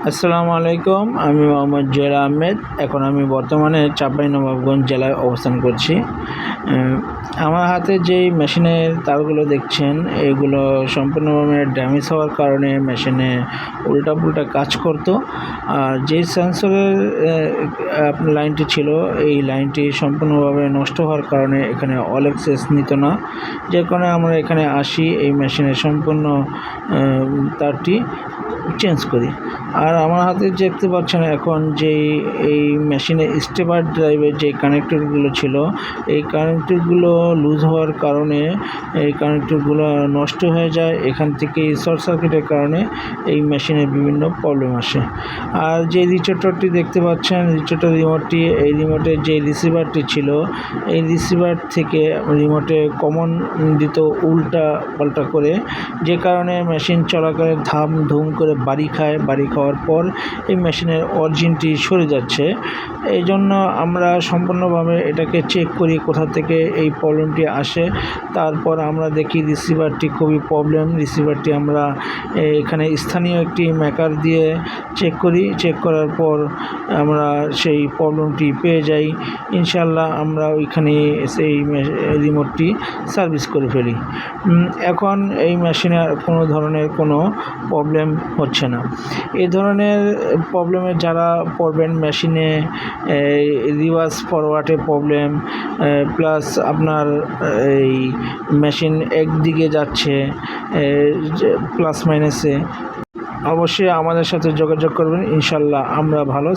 আসসালামু আলাইকুম। আমি মোহাম্মদ জুয়েল আহমেদ। এখন আমি বর্তমানে চাঁপাইনবাবগঞ্জ জেলায় অবস্থান করছি। আমার হাতে যেই মেশিনের তারগুলো দেখছেন, এগুলো সম্পূর্ণভাবে ড্যামেজ হওয়ার কারণে মেশিনে উল্টাপুল্টা কাজ করতো। আর যেই সেন্সরের লাইনটি ছিল, এই লাইনটি সম্পূর্ণভাবে নষ্ট হওয়ার কারণে এখানে অল অ্যাক্সেস নিত না, যে কারণে আমরা এখানে আসি, এই মেশিনের সম্পূর্ণ তারটি চেঞ্জ করি। আর আমার হাতে দেখতে পাচ্ছেন এখন এই মেশিনে স্টেপার ড্রাইভের যে কানেক্টরগুলো ছিল, এই কানেক্টরগুলো লুজ হওয়ার কারণে এই কানেক্টরগুলো নষ্ট হয়ে যায়। এখান থেকে শর্ট সার্কিটের কারণে এই মেশিনের বিভিন্ন প্রবলেম আসে। আর যে রিচোটারটি দেখতে পাচ্ছেন, রিচোটার রিমোটটি, এই রিমোটের যে রিসিভারটি ছিল, এই রিসিভার থেকে রিমোটে কমন দিত উল্টা পাল্টা করে, যে কারণে মেশিন চলাকালে ধাম ধুম করে বাড়ি খাওয়ার পর এই মেশিনের অরিজিনটি সরে যাচ্ছে। এই জন্য আমরা সম্পূর্ণভাবে এটাকে চেক করি কোথা থেকে এই প্রবলেমটি আসে। তারপর আমরা দেখি রিসিভারটি খুবই প্রবলেম। রিসিভারটি আমরা এখানে স্থানীয় একটি মেকার দিয়ে চেক করি। চেক করার পর আমরা সেই প্রবলেমটি পেয়ে যাই। ইনশাল্লাহ আমরা ওইখানে সেই রিমোটটি সার্ভিস করে ফেলি। এখন এই মেশিনে কোনো ধরনের কোনো প্রবলেম হচ্ছে না। এই ধরনের প্রবলেমে যারা পড়বেন, মেশিনে রিভার্স ফরওয়ার্ডে প্রবলেম, প্লাস আপনার এই মেশিন একদিকে যাচ্ছে প্লাস মাইনাসে, অবশ্যই আমাদের সাথে যোগাযোগ করবেন। ইনশাল্লাহ আমরা ভালো